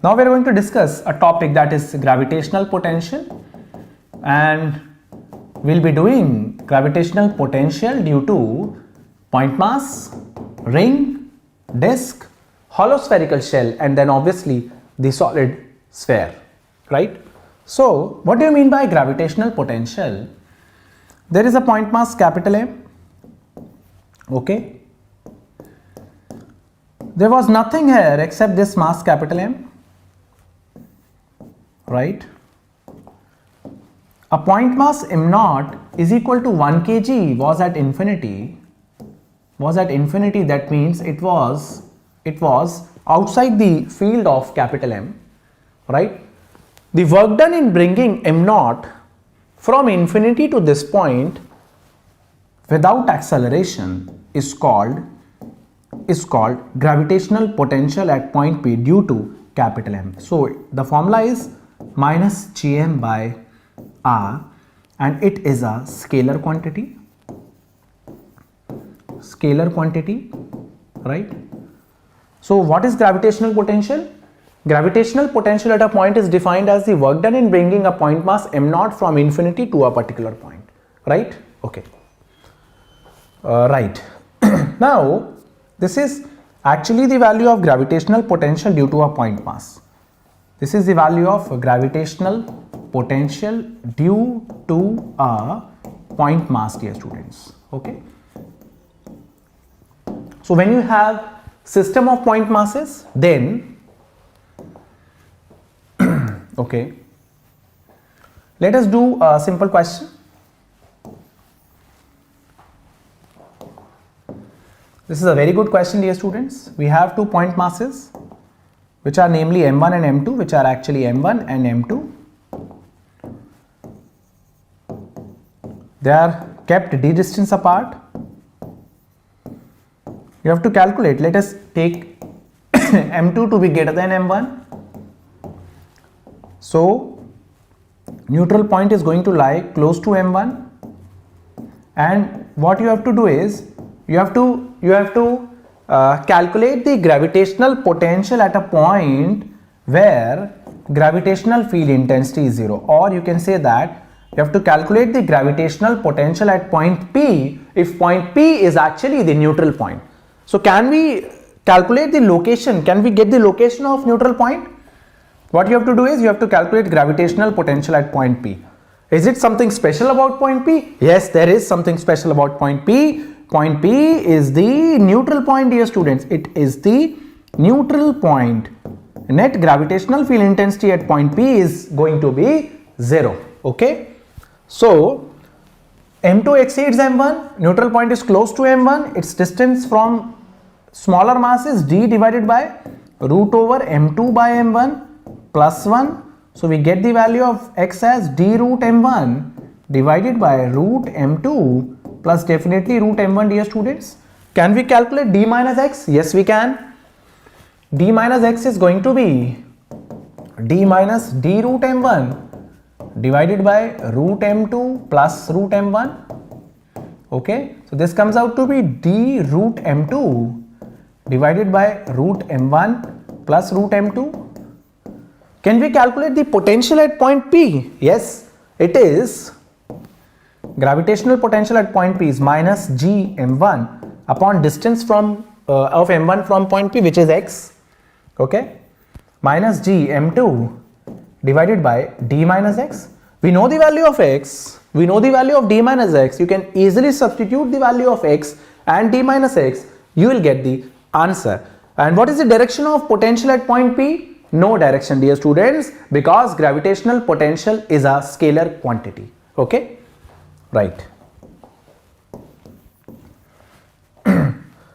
Now we are going to discuss a topic that is gravitational potential, and we'll be doing gravitational potential due to point mass, ring, disk, hollow spherical shell, and then obviously the solid sphere, right? So what do you mean by gravitational potential? There is a point mass capital M, okay? There was nothing here except this mass capital M, right? A point mass m naught is equal to 1 kg was at infinity. That means it was outside the field of capital M, right? The work done in bringing m naught from infinity to this point without acceleration is called gravitational potential at point P due to capital M. So the formula is minus Gm by R, and it is a scalar quantity, right? So what is gravitational potential? Gravitational potential at a point is defined as the work done in bringing a point mass m naught from infinity to a particular point, right? Okay. Right. Now this is actually the value of gravitational potential due to a point mass. This is the value of gravitational potential due to a point mass, dear students, okay? So when you have system of point masses, then okay, let us do a simple question. This is a very good question, dear students. We have two point masses which are namely m1 and m2, which are actually m1 and m2. They are kept d distance apart. You have to calculate. Let us take m2 to be greater than m1. So neutral point is going to lie close to m1, and what you have to do is you have to calculate the gravitational potential at a point where gravitational field intensity is 0, or you can say that you have to calculate the gravitational potential at point P if point P is actually the neutral point. So can we calculate the location? Can we get the location of neutral point? What you have to do is you have to calculate gravitational potential at point P. Is it something special about point P? Yes, there is something special about point P. Point P is the neutral point, dear students. It is the neutral point. Net gravitational field intensity at point P is going to be 0. Okay. So m2 exceeds m1. Neutral point is close to m1. Its distance from smaller mass is d divided by root over m2 by m1 plus 1. So we get the value of x as d root m1 divided by root m2 plus definitely root m1, dear students. Can we calculate d minus x? Yes, we can. D minus x is going to be d minus d root m1 divided by root m2 plus root m1. Okay, so this comes out to be d root m2 divided by root m1 plus root m2. Can we calculate the potential at point P? Yes, it is. Gravitational potential at point P is minus g m1 upon distance from of m1 from point P, which is x, okay, minus g m2 divided by d minus x. We know the value of x, we know the value of d minus x. You can easily substitute the value of x and d minus x. You will get the answer. And what is the direction of potential at point P? No direction, dear students, because gravitational potential is a scalar quantity. Okay. Right.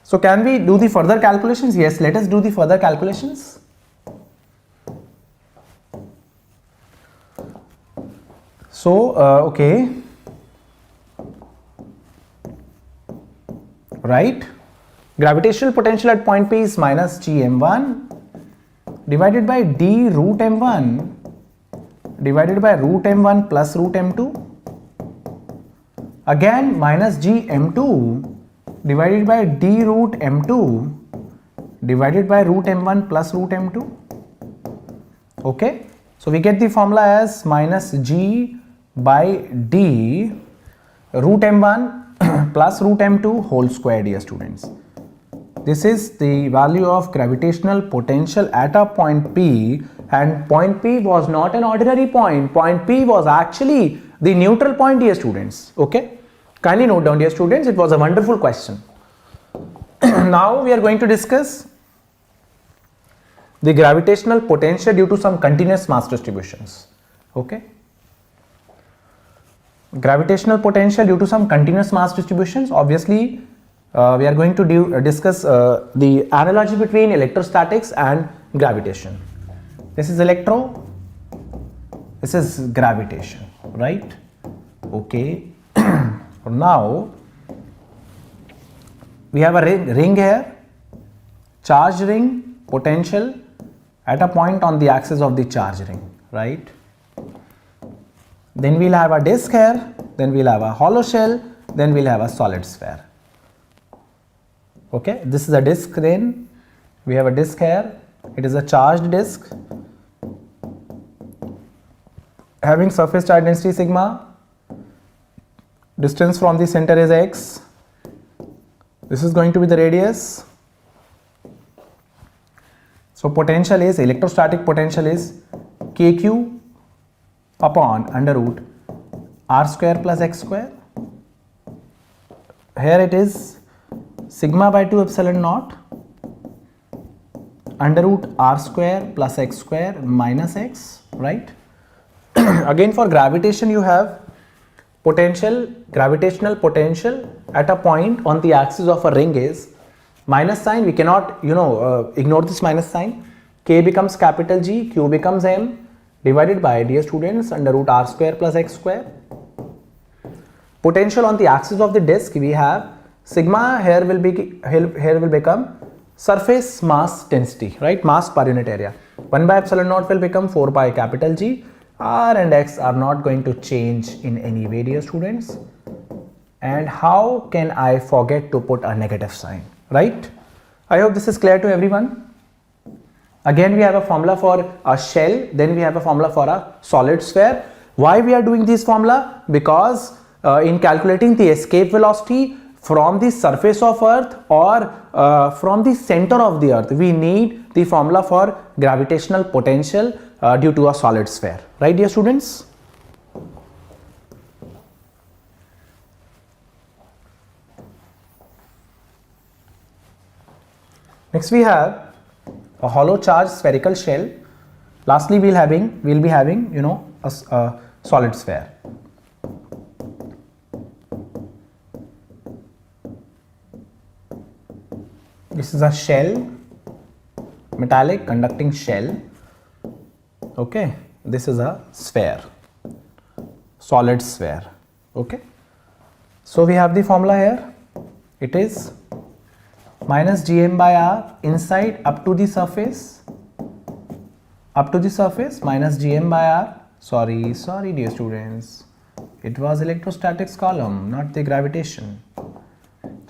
So can we do the further calculations? Yes, let us do the further calculations. So okay, right, gravitational potential at point P is minus g m1 divided by d root m1 divided by root m1 plus root m2. Again minus g m2 divided by d root m2 divided by root m1 plus root m2. Okay, so we get the formula as minus g by d root m1 plus root m2 whole square, dear students. This is the value of gravitational potential at a point P, and point P was not an ordinary point. Point P was actually the neutral point, dear students. Okay, kindly note down, dear students, it was a wonderful question. Now we are going to discuss the gravitational potential due to some continuous mass distributions. Okay, gravitational potential due to some continuous mass distributions. Obviously, we are going to discuss the analogy between electrostatics and gravitation. This is this is gravitation, right? Okay. Now we have a ring here, charged ring, potential at a point on the axis of the charge ring, right? Then we'll have a disk here, then we'll have a hollow shell, then we'll have a solid sphere. Okay, this is a disk, then we have a disk here, it is a charged disk having surface charge density sigma, distance from the center is x, this is going to be the radius. So potential is, electrostatic potential is kq upon under root r square plus x square. Here it is sigma by 2 epsilon naught under root r square plus x square minus x, right? Again, for gravitation you have potential, gravitational potential at a point on the axis of a ring is minus sign. We cannot ignore this minus sign. K becomes capital G, Q becomes M divided by, dear students, under root r square plus x square. Potential on the axis of the disk, we have sigma here will become surface mass density, right? Mass per unit area. 1 by epsilon naught will become 4 by capital G. R and X are not going to change in any way, dear students. And how can I forget to put a negative sign, right? I hope this is clear to everyone. Again, we have a formula for a shell, then we have a formula for a solid sphere. Why we are doing this formula? Because in calculating the escape velocity from the surface of earth or from the center of the earth, we need the formula for gravitational potential due to a solid sphere, right, dear students? Next we have a hollow charge spherical shell. Lastly, we'll be having a solid sphere. This is a shell, metallic conducting shell. Okay, this is a sphere, solid sphere. Okay, so we have the formula here. It is minus gm by r inside up to the surface minus gm by r. Sorry dear students, it was electrostatics column, not the gravitation.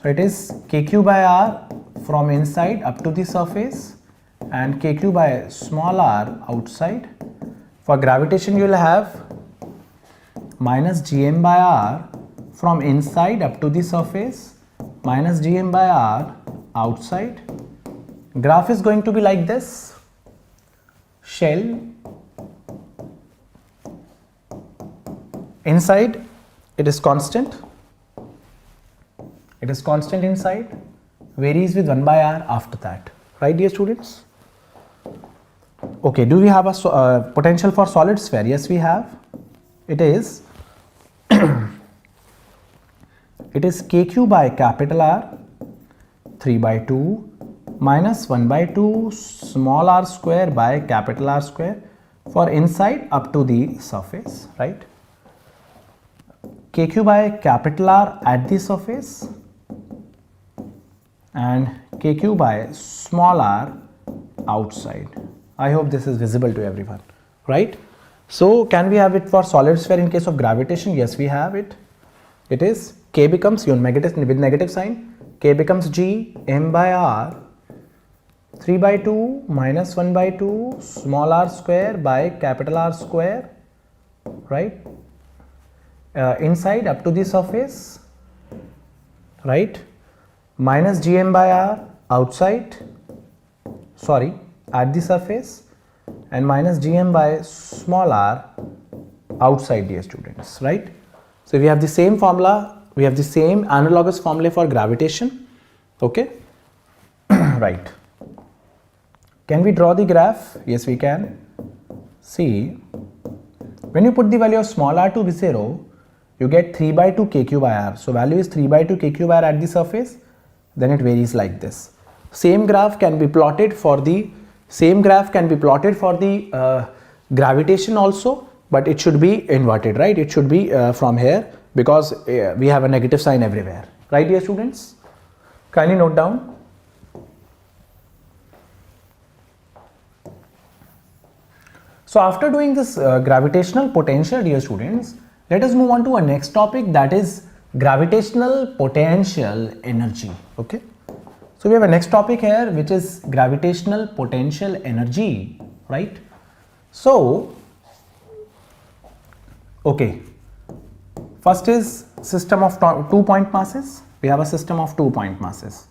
So it is kq by r from inside up to the surface and kq by small r outside. For gravitation you will have minus gm by r from inside up to the surface minus gm by r outside. Graph is going to be like this. Shell inside, it is constant inside, varies with 1 by r after that, right, dear students? Okay, do we have a potential for solid sphere? Yes, we have. It is it is kq by capital R 3 by 2 minus 1 by 2 small r square by capital R square for inside up to the surface, right? kq by capital R at the surface and kq by small r outside. I hope this is visible to everyone, right? So can we have it for solid sphere in case of gravitation? Yes, we have it. It is k becomes with negative sign, k becomes g m by r 3 by 2 minus 1 by 2 small r square by capital R square, right? Inside up to the surface, right? Minus gm by r outside, sorry, at the surface, and minus gm by small r outside, dear students, right? So we have the same formula, we have the same analogous formula for gravitation, okay? Right. Can we draw the graph? Yes, we can. See, when you put the value of small r to be 0, you get 3 by 2 kq by r. So value is 3 by 2 kq by r at the surface, then it varies like this. Same graph can be plotted for the gravitation also, but it should be inverted, right? It should be from here, because we have a negative sign everywhere, right, dear students? Kindly note down. So after doing this gravitational potential, dear students, let us move on to our next topic, that is gravitational potential energy, okay? So we have a next topic here, which is gravitational potential energy, right? So, okay, first is system of 2 point masses. We have a system of 2 point masses.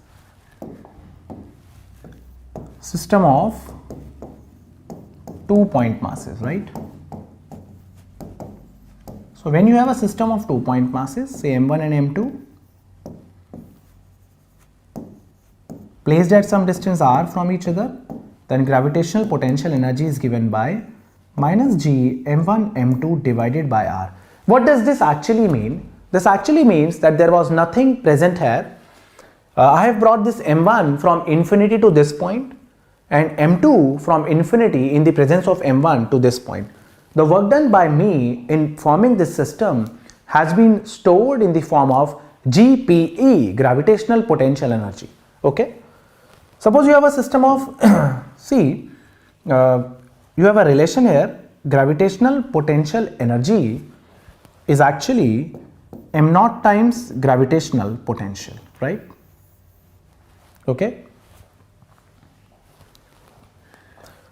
System of 2 point masses, right? So when you have a system of 2 point masses, say m1 and m2, placed at some distance r from each other, then gravitational potential energy is given by minus g m1 m2 divided by r. What does this actually mean? This actually means that there was nothing present here. I have brought this m1 from infinity to this point, and m2 from infinity in the presence of m1 to this point. The work done by me in forming this system has been stored in the form of GPE, gravitational potential energy, okay? Suppose you have a system of see, you have a relation here, gravitational potential energy is actually m naught times gravitational potential, right? Okay.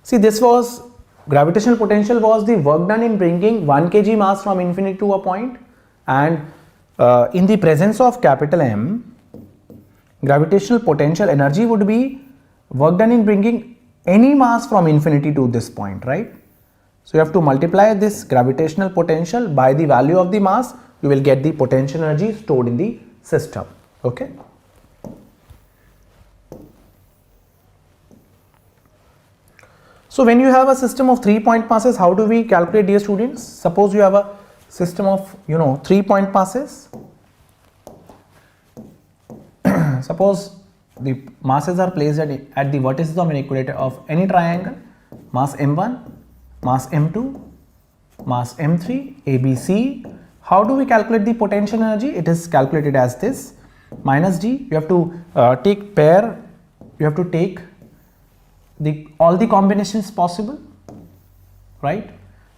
See, this was gravitational potential was the work done in bringing 1 kg mass from infinity to a point, and in the presence of capital M, gravitational potential energy would be work done in bringing any mass from infinity to this point, right? So you have to multiply this gravitational potential by the value of the mass, you will get the potential energy stored in the system, okay? So when you have a system of 3 point masses, how do we calculate, dear students? Suppose you have a system of 3 point masses. Suppose the masses are placed at the vertices of an equator of any triangle, mass m1, mass m2, mass m3, ABC. How do we calculate the potential energy? It is calculated as this, minus g. You have to take pair, you have to take all the combinations possible, right?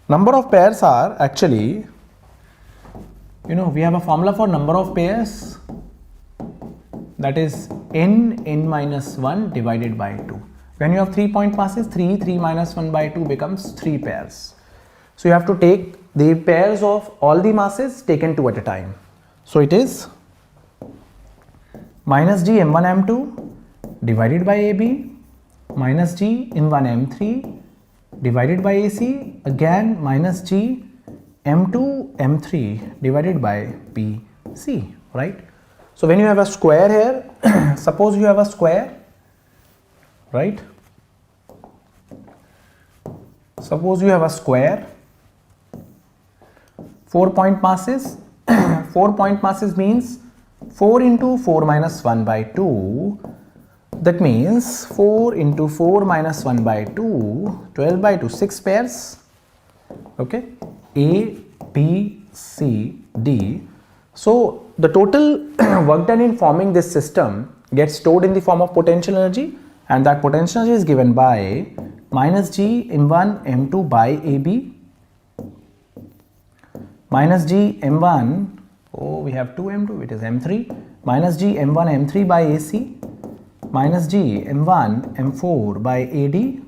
Number of pairs are actually, we have a formula for number of pairs, that is n minus 1 divided by 2. When you have 3 point masses, 3 minus 1 by 2 becomes 3 pairs. So you have to take the pairs of all the masses taken 2 at a time. So it is minus g m1 m2 divided by AB, minus g m1 m3 divided by AC, again minus g m2 m3 divided by BC, right? So when you have a square here, suppose you have a square, right? Suppose you have a square, 4 point masses, 4 point masses means 4 into 4 minus 1 by 2. That means 4 into 4 minus 1 by 2, 12 by 2, 6 pairs, okay, A, B, C, D. So the total work done in forming this system gets stored in the form of potential energy, and that potential energy is given by minus G m1 m2 by AB, minus G m1, we have 2 m2, it is m3, minus G m1 m3 by AC, minus G M1 M4 by AD.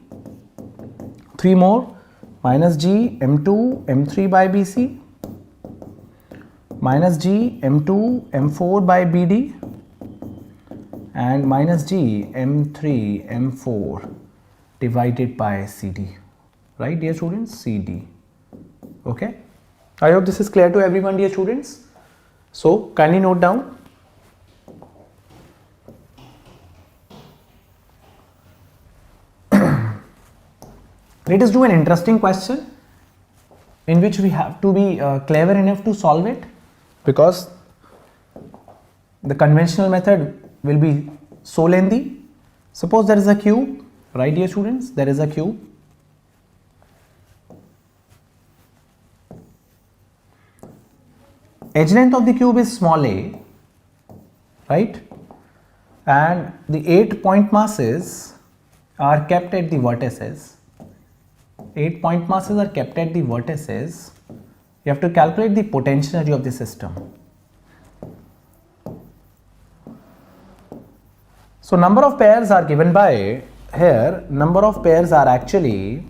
3 more, minus G M2 M3 by BC, minus G M2 M4 by BD, and minus G M3 M4 divided by CD. Right, dear students? CD. Okay. I hope this is clear to everyone, dear students. So kindly note down. Let us do an interesting question in which we have to be clever enough to solve it, because the conventional method will be so lengthy. Suppose there is a cube, right, dear students? There is a cube. Edge length of the cube is small a, right? And the 8 point masses are kept at the vertices. 8 point masses are kept at the vertices. You have to calculate the potential energy of the system. So number of pairs are given by here. Number of pairs are actually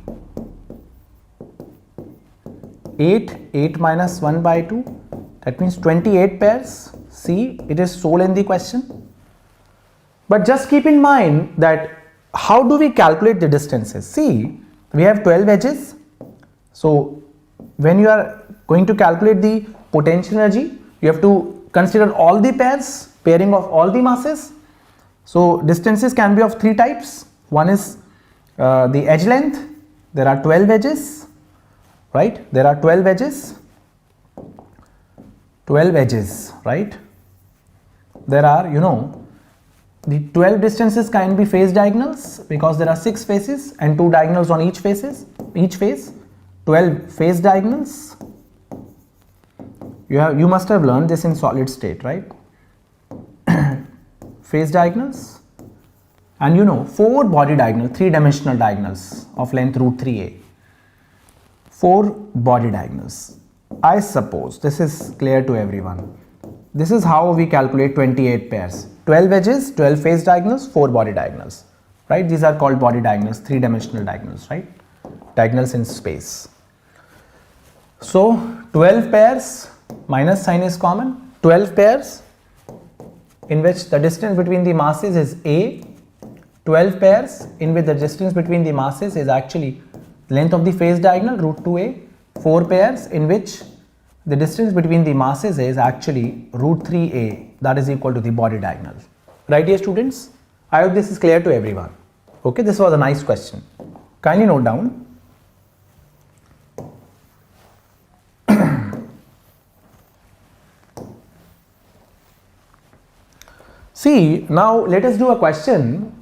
8 minus 1 by 2. That means 28 pairs. See, it is so lengthy question. But just keep in mind that how do we calculate the distances? See, we have 12 edges. So when you are going to calculate the potential energy, you have to consider all the pairs, pairing of all the masses. So distances can be of 3 types. One is the edge length. There are 12 edges, right? There are 12 edges. 12 edges, right? There are, the 12 distances can be phase diagonals, because there are 6 faces and 2 diagonals on each face. 12 phase diagonals. You must have learned this in solid state, right? Phase diagonals, and 4 body diagonals, 3-dimensional diagonals of length root 3a. 4 body diagonals. I suppose this is clear to everyone. This is how we calculate 28 pairs. 12 edges, 12 phase diagonals, 4 body diagonals, right? These are called body diagonals, 3-dimensional diagonals, right? Diagonals in space. So 12 pairs, minus sign is common. 12 pairs in which the distance between the masses is a. 12 pairs in which the distance between the masses is actually length of the phase diagonal root 2a. 4 pairs in which the distance between the masses is actually root 3a, that is equal to the body diagonal. Right, dear students? I hope this is clear to everyone. Okay, this was a nice question. Kindly note down. See, now let us do a question.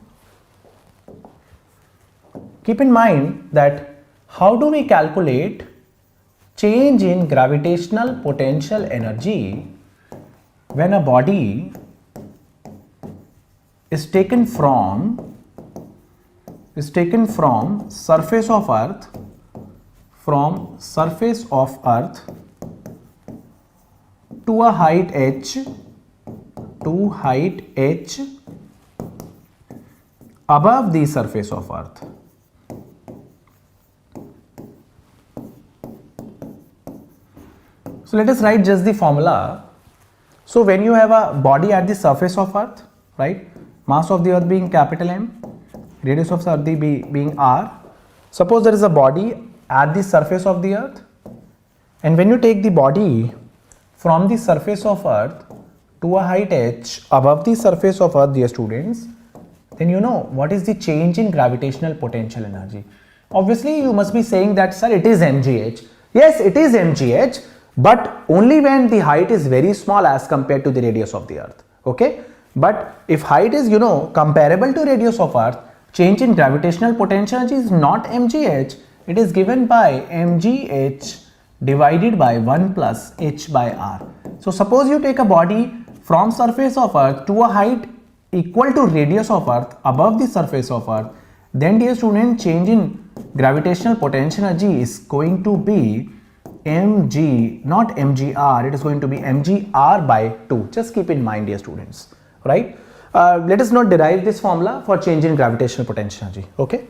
Keep in mind that how do we calculate change in gravitational potential energy when a body is taken from surface of earth to a height h above the surface of earth. So let us write just the formula. So when you have a body at the surface of earth, right, mass of the earth being capital M, radius of the earth being r. Suppose there is a body at the surface of the earth, and when you take the body from the surface of earth to a height h above the surface of earth, dear students, then you know what is the change in gravitational potential energy. Obviously you must be saying that, sir, it is mgh. Yes, it is mgh, but only when the height is very small as compared to the radius of the earth. Okay, but if height is comparable to radius of earth, change in gravitational potential energy is not mgh. It is given by mgh divided by 1 plus h by r. So suppose you take a body from surface of earth to a height equal to radius of earth above the surface of earth, then dear student, change in gravitational potential energy is going to be mg, not mgr, it is going to be mgr by 2. Just keep in mind, dear students, right? let us not derive this formula for change in gravitational potential energy. Okay.